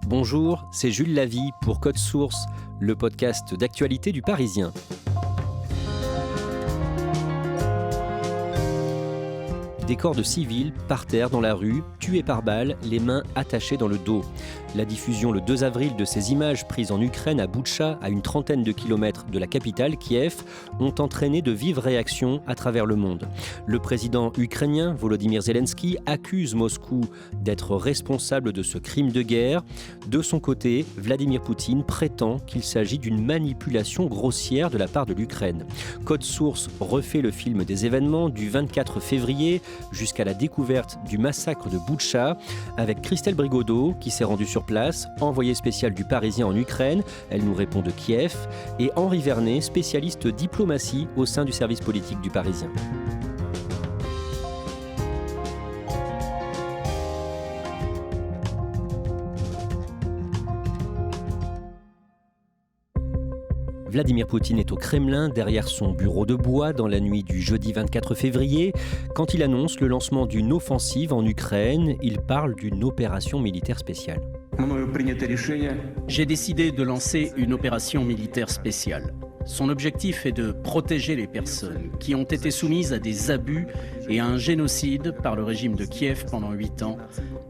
Bonjour, c'est Jules Lavie pour Code Source, le podcast d'actualité du Parisien. Des corps de civils par terre dans la rue, tués par balles, les mains attachées dans le dos. La diffusion le 2 avril de ces images prises en Ukraine à Boutcha, à une trentaine de kilomètres de la capitale, Kiev, ont entraîné de vives réactions à travers le monde. Le président ukrainien, Volodymyr Zelensky, accuse Moscou d'être responsable de ce crime de guerre. De son côté, Vladimir Poutine prétend qu'il s'agit d'une manipulation grossière de la part de l'Ukraine. Code Source refait le film des événements du 24 février jusqu'à la découverte du massacre de Boutcha, avec Christelle Brigodeau qui s'est rendue sur place, envoyée spéciale du Parisien en Ukraine, elle nous répond de Kiev, et Henri Vernet, spécialiste diplomatie au sein du service politique du Parisien. Vladimir Poutine est au Kremlin, derrière son bureau de bois, dans la nuit du jeudi 24 février. Quand il annonce le lancement d'une offensive en Ukraine, il parle d'une opération militaire spéciale. J'ai décidé de lancer une opération militaire spéciale. Son objectif est de protéger les personnes qui ont été soumises à des abus et à un génocide par le régime de Kiev pendant 8 ans.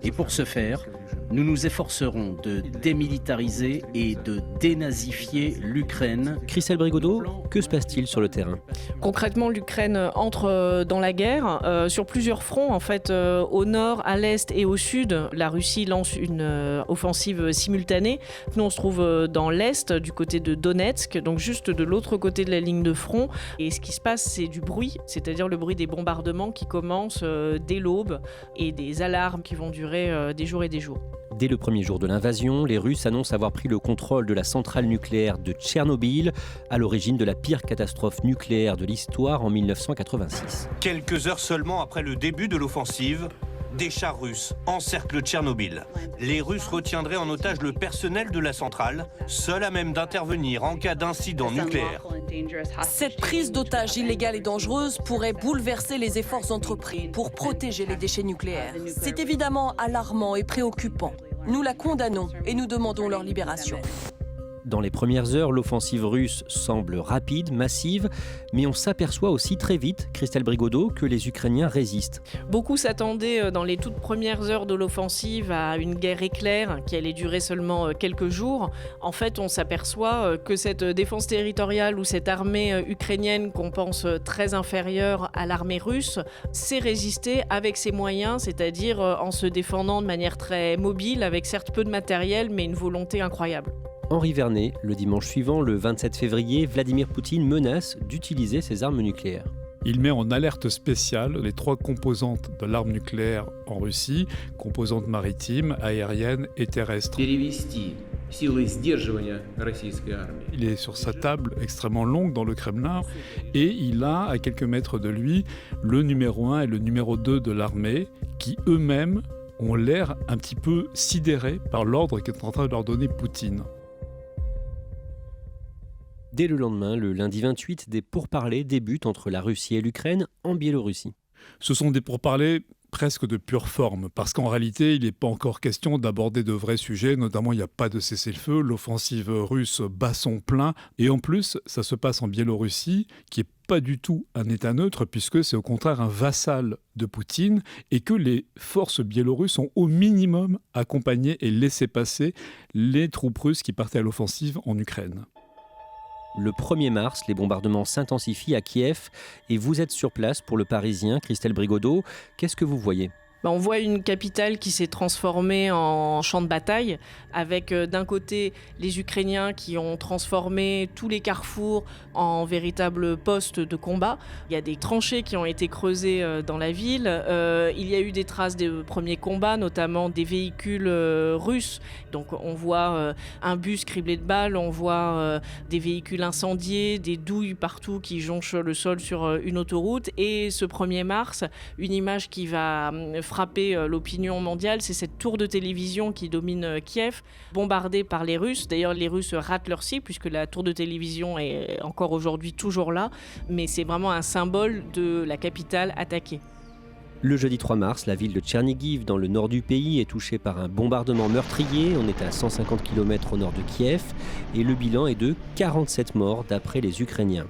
Et pour ce faire, nous nous efforcerons de démilitariser et de dénazifier l'Ukraine. Christelle Brigodeau, que se passe-t-il sur le terrain ? Concrètement, l'Ukraine entre dans la guerre sur plusieurs fronts. En fait, au nord, à l'est et au sud, la Russie lance une offensive simultanée. Nous, on se trouve dans l'est, du côté de Donetsk, donc juste de l'autre côté de la ligne de front. Et ce qui se passe, c'est du bruit, c'est-à-dire le bruit des bombardements qui commencent dès l'aube et des alarmes qui vont durer des jours et des jours. Dès le premier jour de l'invasion, les Russes annoncent avoir pris le contrôle de la centrale nucléaire de Tchernobyl, à l'origine de la pire catastrophe nucléaire de l'histoire en 1986. Quelques heures seulement après le début de l'offensive, des chars russes encerclent Tchernobyl. Les Russes retiendraient en otage le personnel de la centrale, seul à même d'intervenir en cas d'incident nucléaire. Cette prise d'otage illégale et dangereuse pourrait bouleverser les efforts entrepris pour protéger les déchets nucléaires. C'est évidemment alarmant et préoccupant. Nous la condamnons et nous demandons leur libération. Dans les premières heures, l'offensive russe semble rapide, massive, mais on s'aperçoit aussi très vite, Christelle Brigodeau, que les Ukrainiens résistent. Beaucoup s'attendaient dans les toutes premières heures de l'offensive à une guerre éclair qui allait durer seulement quelques jours. En fait, on s'aperçoit que cette défense territoriale ou cette armée ukrainienne qu'on pense très inférieure à l'armée russe sait résister avec ses moyens, c'est-à-dire en se défendant de manière très mobile, avec certes peu de matériel, mais une volonté incroyable. Henri Vernet, le dimanche suivant, le 27 février, Vladimir Poutine menace d'utiliser ses armes nucléaires. Il met en alerte spéciale les 3 composantes de l'arme nucléaire en Russie, composantes maritimes, aériennes et terrestres. Il est sur sa table extrêmement longue dans le Kremlin et il a, à quelques mètres de lui, le numéro 1 et le numéro 2 de l'armée qui eux-mêmes ont l'air un petit peu sidérés par l'ordre qu'est en train de leur donner Poutine. Dès le lendemain, le lundi 28, des pourparlers débutent entre la Russie et l'Ukraine en Biélorussie. Ce sont des pourparlers presque de pure forme, parce qu'en réalité, il n'est pas encore question d'aborder de vrais sujets, notamment il n'y a pas de cessez-le-feu, l'offensive russe bat son plein, et en plus, ça se passe en Biélorussie, qui n'est pas du tout un État neutre, puisque c'est au contraire un vassal de Poutine, et que les forces biélorusses ont au minimum accompagné et laissé passer les troupes russes qui partaient à l'offensive en Ukraine. Le 1er mars, les bombardements s'intensifient à Kiev et vous êtes sur place pour le Parisien, Christelle Brigodeau. Qu'est-ce que vous voyez ? On voit une capitale qui s'est transformée en champ de bataille, avec d'un côté les Ukrainiens qui ont transformé tous les carrefours en véritables postes de combat. Il y a des tranchées qui ont été creusées dans la ville. Il y a eu des traces des premiers combats, notamment des véhicules russes. Donc on voit un bus criblé de balles, on voit des véhicules incendiés, des douilles partout qui jonchent le sol sur une autoroute. Et ce 1er mars, une image qui va frapper l'opinion mondiale, c'est cette tour de télévision qui domine Kiev, bombardée par les Russes. D'ailleurs, les Russes ratent leur cible puisque la tour de télévision est encore aujourd'hui toujours là, mais c'est vraiment un symbole de la capitale attaquée. Le jeudi 3 mars, la ville de Tchernigiv, dans le nord du pays, est touchée par un bombardement meurtrier. On est à 150 km au nord de Kiev et le bilan est de 47 morts d'après les Ukrainiens.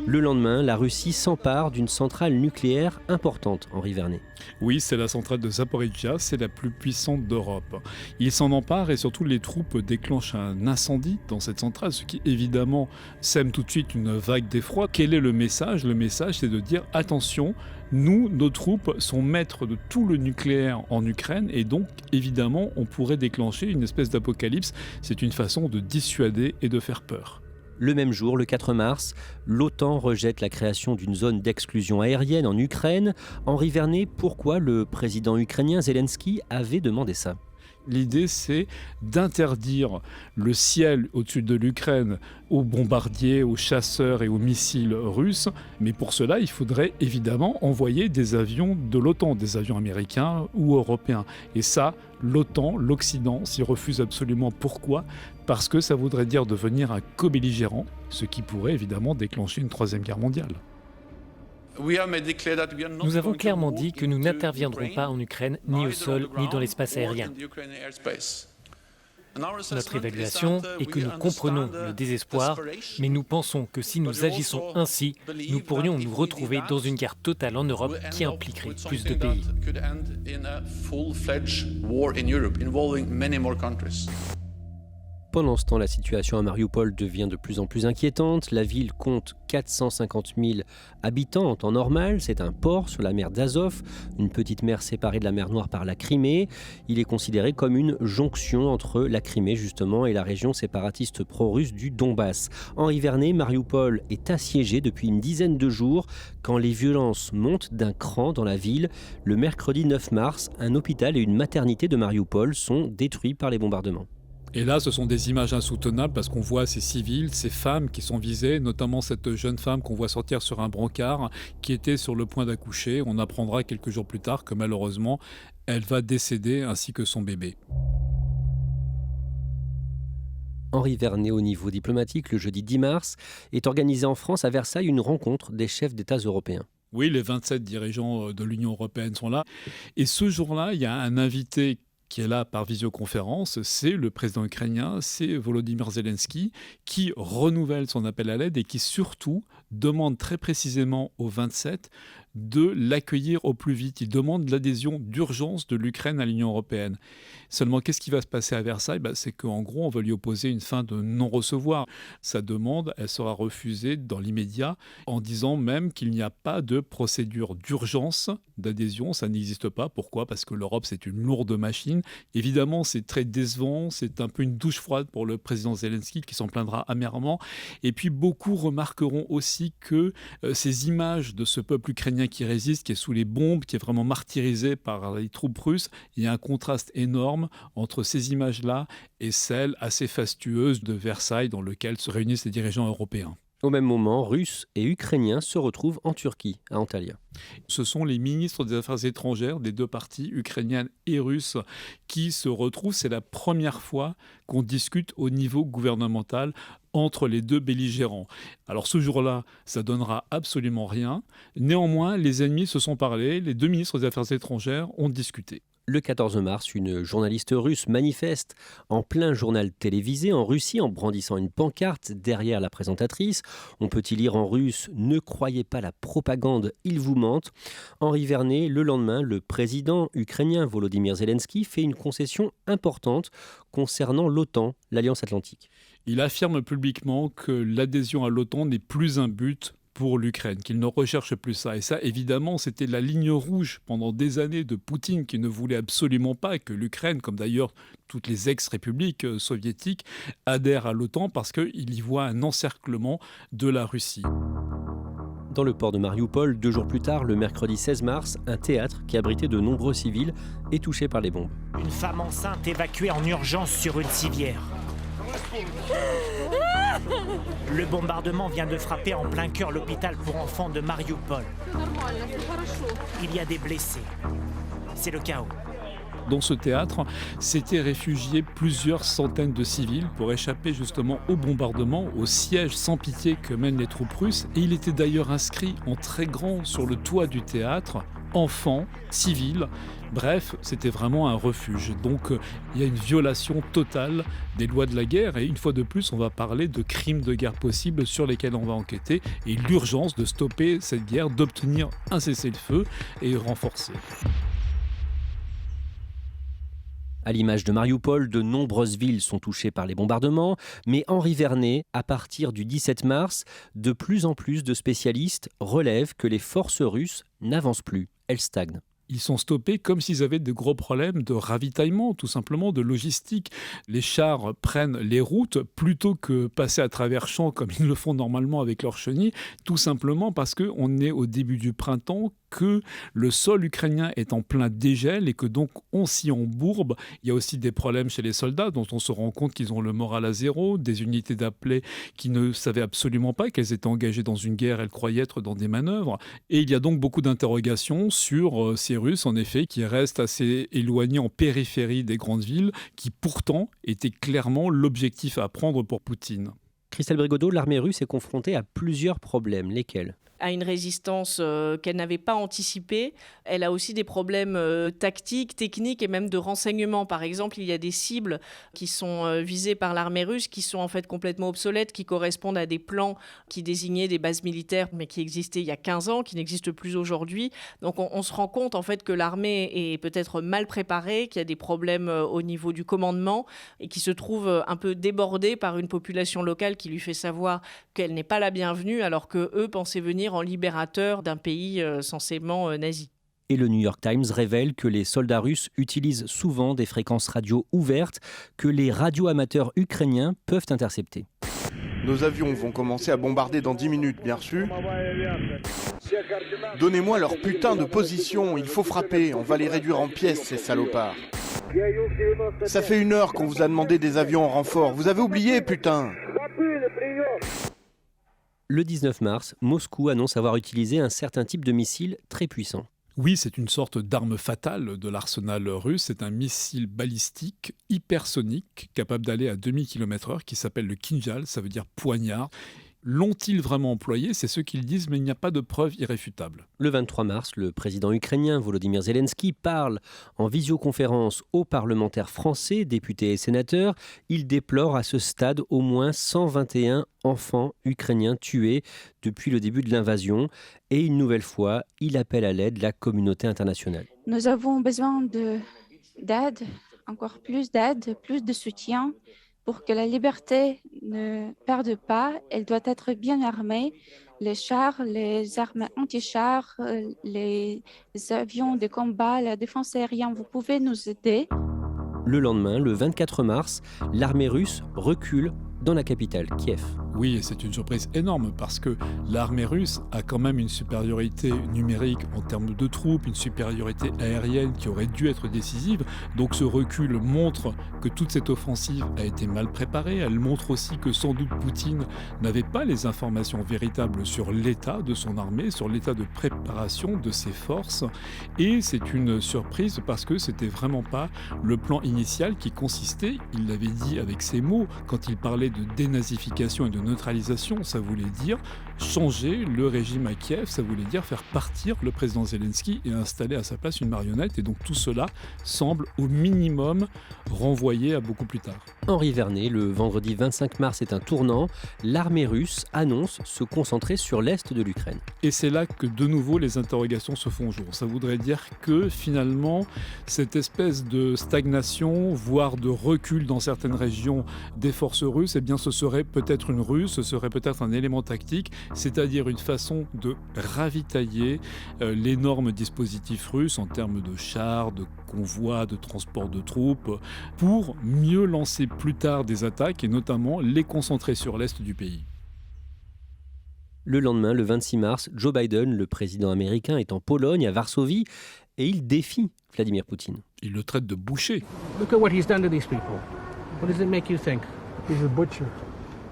Le lendemain, la Russie s'empare d'une centrale nucléaire importante, Henri Vernet. Oui, c'est la centrale de Zaporijia, c'est la plus puissante d'Europe. Il s'en empare et surtout les troupes déclenchent un incendie dans cette centrale, ce qui évidemment sème tout de suite une vague d'effroi. Quel est le message ? Le message, c'est de dire attention, nous, nos troupes sont maîtres de tout le nucléaire en Ukraine et donc évidemment on pourrait déclencher une espèce d'apocalypse. C'est une façon de dissuader et de faire peur. Le même jour, le 4 mars, l'OTAN rejette la création d'une zone d'exclusion aérienne en Ukraine. Henri Vernet, pourquoi le président ukrainien Zelensky avait demandé ça ? L'idée, c'est d'interdire le ciel au-dessus de l'Ukraine aux bombardiers, aux chasseurs et aux missiles russes. Mais pour cela, il faudrait évidemment envoyer des avions de l'OTAN, des avions américains ou européens. Et ça, l'OTAN, l'Occident, s'y refuse absolument. Pourquoi ? Parce que ça voudrait dire devenir un co-belligérant, ce qui pourrait évidemment déclencher une troisième guerre mondiale. Nous avons clairement dit que nous n'interviendrons pas en Ukraine, ni au sol, ni dans l'espace aérien. Notre évaluation est que nous comprenons le désespoir, mais nous pensons que si nous agissons ainsi, nous pourrions nous retrouver dans une guerre totale en Europe qui impliquerait plus de pays. Pendant ce temps, la situation à Mariupol devient de plus en plus inquiétante. La ville compte 450 000 habitants en temps normal. C'est un port sur la mer d'Azov, une petite mer séparée de la mer Noire par la Crimée. Il est considéré comme une jonction entre la Crimée justement et la région séparatiste pro-russe du Donbass. Henri Vernet, Mariupol est assiégé depuis une dizaine de jours quand les violences montent d'un cran dans la ville. Le mercredi 9 mars, un hôpital et une maternité de Mariupol sont détruits par les bombardements. Et là, ce sont des images insoutenables parce qu'on voit ces civils, ces femmes qui sont visées, notamment cette jeune femme qu'on voit sortir sur un brancard qui était sur le point d'accoucher. On apprendra quelques jours plus tard que malheureusement, elle va décéder ainsi que son bébé. Henri Vernet, au niveau diplomatique, le jeudi 10 mars, est organisée en France à Versailles une rencontre des chefs d'État européens. Oui, les 27 dirigeants de l'Union européenne sont là. Et ce jour-là, il y a un invité qui est là par visioconférence, c'est le président ukrainien, c'est Volodymyr Zelensky, qui renouvelle son appel à l'aide et qui surtout demande très précisément aux 27 de l'accueillir au plus vite. Il demande l'adhésion d'urgence de l'Ukraine à l'Union européenne. Seulement, qu'est-ce qui va se passer à Versailles ? C'est qu'en gros, on va lui opposer une fin de non-recevoir. Sa demande, elle sera refusée dans l'immédiat, en disant même qu'il n'y a pas de procédure d'urgence d'adhésion. Ça n'existe pas. Pourquoi ? Parce que l'Europe, c'est une lourde machine. Évidemment, c'est très décevant. C'est un peu une douche froide pour le président Zelensky, qui s'en plaindra amèrement. Et puis, beaucoup remarqueront aussi que ces images de ce peuple ukrainien qui résiste, qui est sous les bombes, qui est vraiment martyrisé par les troupes russes, il y a un contraste énorme entre ces images-là et celles assez fastueuses de Versailles dans lesquelles se réunissent les dirigeants européens. Au même moment, Russes et Ukrainiens se retrouvent en Turquie, à Antalya. Ce sont les ministres des Affaires étrangères des deux parties, ukrainiennes et russes, qui se retrouvent. C'est la première fois qu'on discute au niveau gouvernemental entre les deux belligérants. Alors ce jour-là, ça donnera absolument rien. Néanmoins, les ennemis se sont parlé, les deux ministres des Affaires étrangères ont discuté. Le 14 mars, une journaliste russe manifeste en plein journal télévisé en Russie en brandissant une pancarte derrière la présentatrice. On peut y lire en russe « Ne croyez pas la propagande, ils vous mentent ». Henri Vernet, le lendemain, le président ukrainien Volodymyr Zelensky fait une concession importante concernant l'OTAN, l'Alliance Atlantique. Il affirme publiquement que l'adhésion à l'OTAN n'est plus un but pour l'Ukraine, qu'il ne recherche plus ça. Et ça, évidemment, c'était la ligne rouge pendant des années de Poutine qui ne voulait absolument pas que l'Ukraine, comme d'ailleurs toutes les ex-républiques soviétiques, adhèrent à l'OTAN parce qu'il y voit un encerclement de la Russie. Dans le port de Mariupol, 2 jours plus tard, le mercredi 16 mars, un théâtre qui abritait de nombreux civils est touché par les bombes. Une femme enceinte évacuée en urgence sur une civière. Le bombardement vient de frapper en plein cœur l'hôpital pour enfants de Mariupol. Il y a des blessés. C'est le chaos. Dans ce théâtre, s'étaient réfugiés plusieurs centaines de civils pour échapper justement au bombardement, au siège sans pitié que mènent les troupes russes. Et il était d'ailleurs inscrit en très grand sur le toit du théâtre enfants, civils. Bref, c'était vraiment un refuge. Donc il y a une violation totale des lois de la guerre et une fois de plus, on va parler de crimes de guerre possibles sur lesquels on va enquêter et l'urgence de stopper cette guerre, d'obtenir un cessez-le-feu et renforcer. À l'image de Marioupol, de nombreuses villes sont touchées par les bombardements, mais Henri Vernet, à partir du 17 mars, de plus en plus de spécialistes relèvent que les forces russes n'avancent plus, elles stagnent. Ils sont stoppés comme s'ils avaient de gros problèmes de ravitaillement, tout simplement, de logistique. Les chars prennent les routes plutôt que passer à travers champs comme ils le font normalement avec leurs chenilles, tout simplement parce qu'on est au début du printemps, que le sol ukrainien est en plein dégel et que donc on s'y embourbe. Il y a aussi des problèmes chez les soldats dont on se rend compte qu'ils ont le moral à zéro, des unités d'appelés qui ne savaient absolument pas qu'elles étaient engagées dans une guerre, elles croyaient être dans des manœuvres. Et il y a donc beaucoup d'interrogations sur ces Russes, en effet, qui restent assez éloignés en périphérie des grandes villes, qui pourtant étaient clairement l'objectif à prendre pour Poutine. Christelle Brigodeau, l'armée russe est confrontée à plusieurs problèmes. Lesquels ? À une résistance qu'elle n'avait pas anticipée. Elle a aussi des problèmes tactiques, techniques et même de renseignement. Par exemple, il y a des cibles qui sont visées par l'armée russe qui sont en fait complètement obsolètes, qui correspondent à des plans qui désignaient des bases militaires mais qui existaient il y a 15 ans, qui n'existent plus aujourd'hui. Donc on se rend compte en fait que l'armée est peut-être mal préparée, qu'il y a des problèmes au niveau du commandement et qui se trouve un peu débordée par une population locale qui lui fait savoir qu'elle n'est pas la bienvenue alors qu'eux pensaient venir en libérateur d'un pays censément nazi. Et le New York Times révèle que les soldats russes utilisent souvent des fréquences radio ouvertes que les radioamateurs ukrainiens peuvent intercepter. Nos avions vont commencer à bombarder dans 10 minutes, bien reçu. Donnez-moi leur putain de position, il faut frapper, on va les réduire en pièces, ces salopards. Ça fait 1 heure qu'on vous a demandé des avions en renfort, vous avez oublié, putain. Le 19 mars, Moscou annonce avoir utilisé un certain type de missile très puissant. Oui, c'est une sorte d'arme fatale de l'arsenal russe. C'est un missile balistique hypersonique capable d'aller à 2000 km/h qui s'appelle le Kinjal, ça veut dire poignard. L'ont-ils vraiment employé ? C'est ce qu'ils disent, mais il n'y a pas de preuve irréfutable. Le 23 mars, le président ukrainien Volodymyr Zelensky parle en visioconférence aux parlementaires français, députés et sénateurs. Il déplore à ce stade au moins 121 enfants ukrainiens tués depuis le début de l'invasion. Et une nouvelle fois, il appelle à l'aide la communauté internationale. Nous avons besoin d'aide, encore plus d'aide, plus de soutien. Pour que la liberté ne perde pas, elle doit être bien armée. Les chars, les armes anti-chars, les avions de combat, la défense aérienne, vous pouvez nous aider. Le lendemain, le 24 mars, l'armée russe recule dans la capitale, Kiev. Oui, et c'est une surprise énorme parce que l'armée russe a quand même une supériorité numérique en termes de troupes, une supériorité aérienne qui aurait dû être décisive. Donc ce recul montre que toute cette offensive a été mal préparée. Elle montre aussi que sans doute Poutine n'avait pas les informations véritables sur l'état de son armée, sur l'état de préparation de ses forces. Et c'est une surprise parce que c'était vraiment pas le plan initial qui consistait, il l'avait dit avec ses mots, quand il parlait de dénazification et de neutralisation, ça voulait dire changer le régime à Kiev, ça voulait dire faire partir le président Zelensky et installer à sa place une marionnette. Et donc tout cela semble au minimum renvoyé à beaucoup plus tard. Henri Vernet, le vendredi 25 mars est un tournant. L'armée russe annonce se concentrer sur l'est de l'Ukraine. Et c'est là que de nouveau les interrogations se font jour. Ça voudrait dire que finalement cette espèce de stagnation, voire de recul dans certaines régions des forces russes, eh bien ce serait peut-être une ruse, ce serait peut-être un élément tactique, c'est-à-dire une façon de ravitailler l'énorme dispositif russe en termes de chars, de convois, de transport de troupes, pour mieux lancer plus tard des attaques et notamment les concentrer sur l'est du pays. Le lendemain, le 26 mars, Joe Biden, le président américain, est en Pologne, à Varsovie, et il défie Vladimir Poutine. Il le traite de boucher. Look at what he's done to these people. What does it make you think? He's a butcher.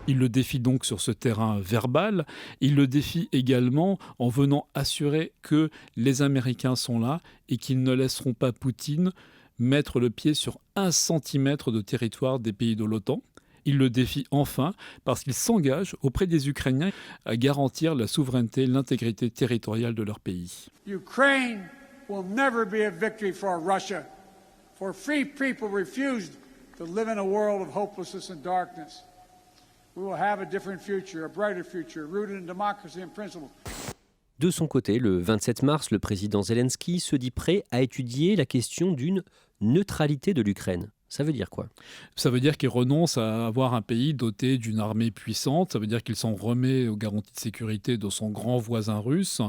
Il le défie donc sur ce terrain verbal. Il le défie également en venant assurer que les Américains sont là et qu'ils ne laisseront pas Poutine mettre le pied sur 1 centimètre de territoire des pays de l'OTAN. Il le défie enfin parce qu'il s'engage auprès des Ukrainiens à garantir la souveraineté et l'intégrité territoriale de leur pays. Ukraine will never be a victory for Russia, for free people refused to live in a world of hopelessness and darkness. We will have a different future, a brighter future, rooted in democracy and principle. De son côté, le 27 mars, le président Zelensky se dit prêt à étudier la question d'une neutralité de l'Ukraine. Ça veut dire quoi ? Ça veut dire qu'il renonce à avoir un pays doté d'une armée puissante. Ça veut dire qu'il s'en remet aux garanties de sécurité de son grand voisin russe.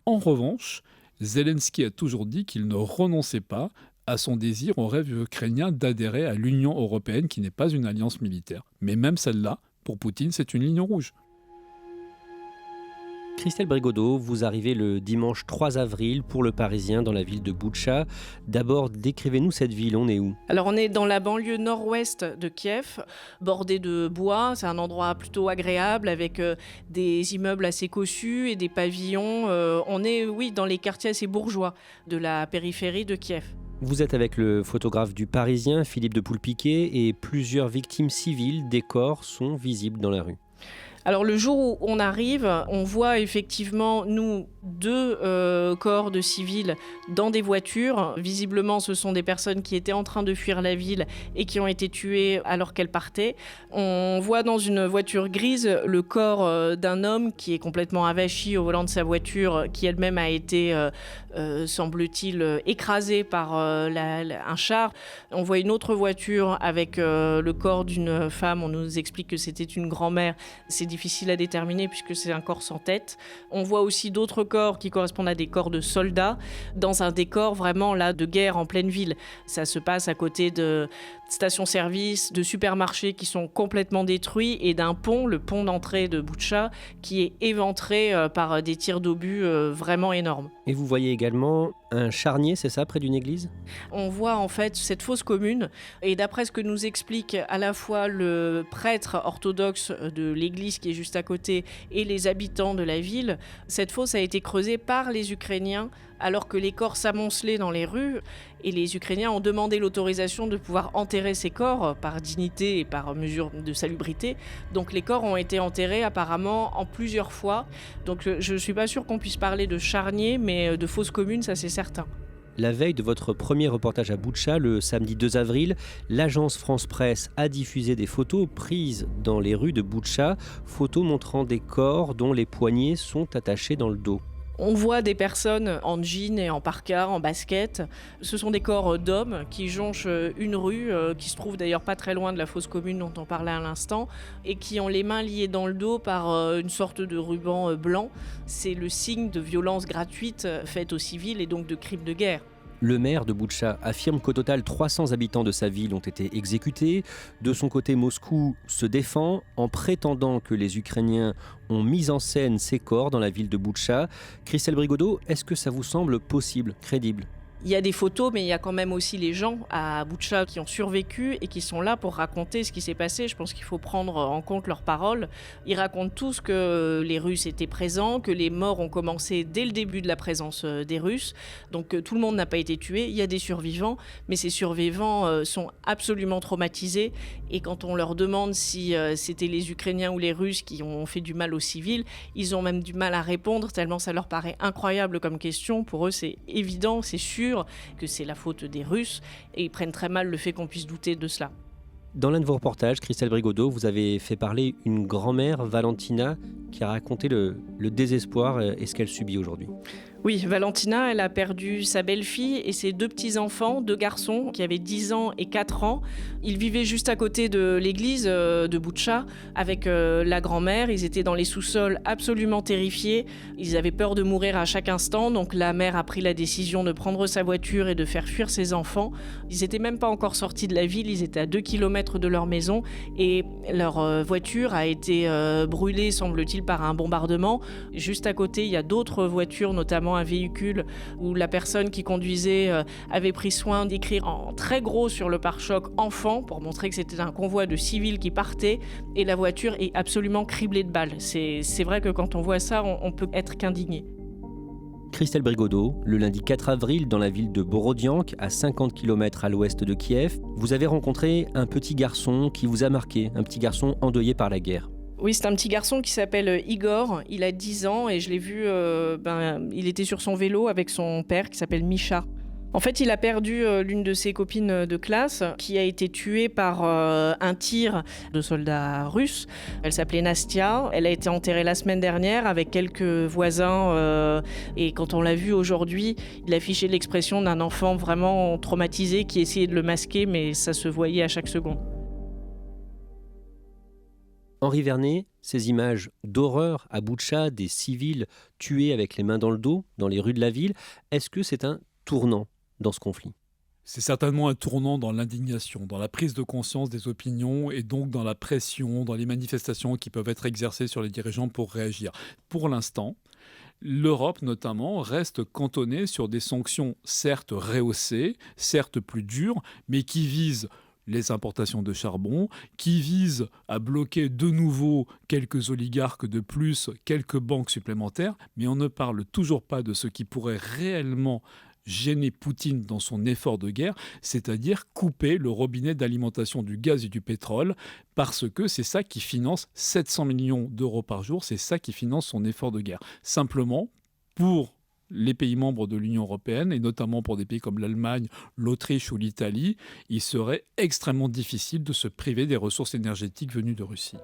En revanche, Zelensky a toujours dit qu'il ne renonçait pas à son désir, au rêve ukrainien d'adhérer à l'Union européenne, qui n'est pas une alliance militaire. Mais même celle-là, pour Poutine, c'est une ligne rouge. Christelle Brigodeau, vous arrivez le dimanche 3 avril pour Le Parisien dans la ville de Boutcha. D'abord, décrivez-nous cette ville, on est où ? Alors on est dans la banlieue nord-ouest de Kiev, bordée de bois. C'est un endroit plutôt agréable avec des immeubles assez cossus et des pavillons. On est, oui, dans les quartiers assez bourgeois de la périphérie de Kiev. Vous êtes avec le photographe du Parisien, Philippe de Poulpiquet, et plusieurs victimes civiles, des corps sont visibles dans la rue. Alors le jour où on arrive, on voit effectivement, nous, 2 corps de civils dans des voitures. Visiblement, ce sont des personnes qui étaient en train de fuir la ville et qui ont été tuées alors qu'elles partaient. On voit dans une voiture grise le corps d'un homme qui est complètement avachi au volant de sa voiture, qui elle-même a été, semble-t-il, écrasée par un char. On voit une autre voiture avec le corps d'une femme. On nous explique que c'était une grand-mère. C'est difficile à déterminer puisque c'est un corps sans tête. On voit aussi d'autres corps qui correspondent à des corps de soldats dans un décor vraiment là de guerre en pleine ville. Ça se passe à côté de stations-service, de supermarchés qui sont complètement détruits et d'un pont, le pont d'entrée de Boutcha, qui est éventré par des tirs d'obus vraiment énormes. Et vous voyez également un charnier, c'est ça, près d'une église ? On voit en fait cette fosse commune et d'après ce que nous explique à la fois le prêtre orthodoxe de l'église qui est juste à côté et les habitants de la ville, cette fosse a été creusée par les Ukrainiens alors que les corps s'amoncelaient dans les rues et les Ukrainiens ont demandé l'autorisation de pouvoir enterrer ces corps par dignité et par mesure de salubrité. Donc les corps ont été enterrés apparemment en plusieurs fois. Donc je ne suis pas sûre qu'on puisse parler de charnier, mais de fosse commune, ça c'est certain. La veille de votre premier reportage à Boutcha, le samedi 2 avril, l'agence France Presse a diffusé des photos prises dans les rues de Boutcha, photos montrant des corps dont les poignets sont attachés dans le dos. On voit des personnes en jean et en parka, en basket. Ce sont des corps d'hommes qui jonchent une rue, qui se trouve d'ailleurs pas très loin de la fosse commune dont on parlait à l'instant, et qui ont les mains liées dans le dos par une sorte de ruban blanc. C'est le signe de violence gratuite faite aux civils et donc de crimes de guerre. Le maire de Boutcha affirme qu'au total 300 habitants de sa ville ont été exécutés. De son côté, Moscou se défend en prétendant que les Ukrainiens ont mis en scène ces corps dans la ville de Boutcha. Christelle Brigodeau, est-ce que ça vous semble possible, crédible ? Il y a des photos, mais il y a quand même aussi les gens à Boutcha qui ont survécu et qui sont là pour raconter ce qui s'est passé. Je pense qu'il faut prendre en compte leurs paroles. Ils racontent tous que les Russes étaient présents, que les morts ont commencé dès le début de la présence des Russes. Donc tout le monde n'a pas été tué. Il y a des survivants, mais ces survivants sont absolument traumatisés. Et quand on leur demande si c'était les Ukrainiens ou les Russes qui ont fait du mal aux civils, ils ont même du mal à répondre tellement ça leur paraît incroyable comme question. Pour eux, c'est évident, c'est sûr que c'est la faute des Russes et ils prennent très mal le fait qu'on puisse douter de cela. Dans l'un de vos reportages, Christelle Brigodeau, vous avez fait parler une grand-mère, Valentina, qui a raconté le désespoir et ce qu'elle subit aujourd'hui. Oui, Valentina, elle a perdu sa belle-fille et ses 2 petits-enfants, 2 garçons qui avaient 10 ans et 4 ans. Ils vivaient juste à côté de l'église de Boutcha avec la grand-mère. Ils étaient dans les sous-sols absolument terrifiés. Ils avaient peur de mourir à chaque instant. Donc la mère a pris la décision de prendre sa voiture et de faire fuir ses enfants. Ils n'étaient même pas encore sortis de la ville. Ils étaient à 2 kilomètres de leur maison et leur voiture a été brûlée, semble-t-il, par un bombardement. Juste à côté, il y a d'autres voitures, notamment un véhicule où la personne qui conduisait avait pris soin d'écrire en très gros sur le pare-choc « enfant » pour montrer que c'était un convoi de civils qui partait et la voiture est absolument criblée de balles. C'est vrai que quand on voit ça, on peut être qu'indigné. Christelle Brigodeau, le lundi 4 avril, dans la ville de Borodianka, à 50 km à l'ouest de Kiev, vous avez rencontré un petit garçon qui vous a marqué, un petit garçon endeuillé par la guerre. Oui, c'est un petit garçon qui s'appelle Igor, il a 10 ans et je l'ai vu, il était sur son vélo avec son père qui s'appelle Misha. En fait, il a perdu l'une de ses copines de classe qui a été tuée par un tir de soldats russes. Elle s'appelait Nastia. Elle a été enterrée la semaine dernière avec quelques voisins. Et quand on l'a vu aujourd'hui, il affichait l'expression d'un enfant vraiment traumatisé qui essayait de le masquer, mais ça se voyait à chaque seconde. Henri Vernet, ces images d'horreur à Boutcha, des civils tués avec les mains dans le dos, dans les rues de la ville, est-ce que c'est un tournant dans ce conflit? C'est certainement un tournant dans l'indignation, dans la prise de conscience des opinions et donc dans la pression, dans les manifestations qui peuvent être exercées sur les dirigeants pour réagir. Pour l'instant, l'Europe notamment reste cantonnée sur des sanctions certes rehaussées, certes plus dures, mais qui visent les importations de charbon, qui visent à bloquer de nouveau quelques oligarques de plus, quelques banques supplémentaires, mais on ne parle toujours pas de ce qui pourrait réellement gêner Poutine dans son effort de guerre, c'est-à-dire couper le robinet d'alimentation du gaz et du pétrole, parce que c'est ça qui finance 700 millions d'euros par jour, c'est ça qui finance son effort de guerre. Simplement, pour les pays membres de l'Union européenne, et notamment pour des pays comme l'Allemagne, l'Autriche ou l'Italie, il serait extrêmement difficile de se priver des ressources énergétiques venues de Russie.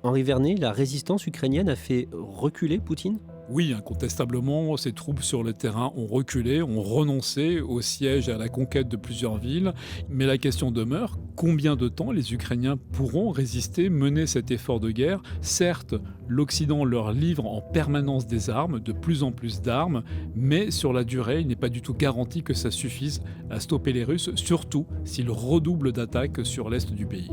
Henri Vernet, la résistance ukrainienne a fait reculer Poutine ? Oui, incontestablement, ces troupes sur le terrain ont reculé, ont renoncé au siège et à la conquête de plusieurs villes. Mais la question demeure, combien de temps les Ukrainiens pourront résister, mener cet effort de guerre ? Certes, l'Occident leur livre en permanence des armes, de plus en plus d'armes, mais sur la durée, il n'est pas du tout garanti que ça suffise à stopper les Russes, surtout s'ils redoublent d'attaques sur l'est du pays.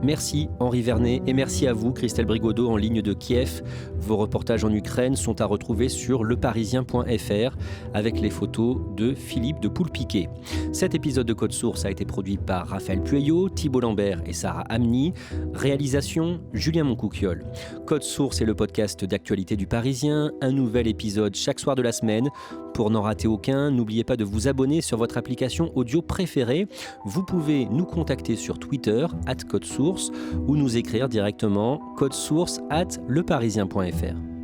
Merci Henri Vernet et merci à vous Christelle Brigodeau en ligne de Kiev. Vos reportages en Ukraine sont à retrouver sur leparisien.fr avec les photos de Philippe de Poulpiquet. Cet épisode de Code Source a été produit par Raphaël Pueyo, Thibault Lambert et Sarah Amni. Réalisation Julien Moncouquiol. Code Source est le podcast d'actualité du Parisien. Un nouvel épisode chaque soir de la semaine. Pour n'en rater aucun, n'oubliez pas de vous abonner sur votre application audio préférée. Vous pouvez nous contacter sur Twitter @codesource ou nous écrire directement codesource@leparisien.fr.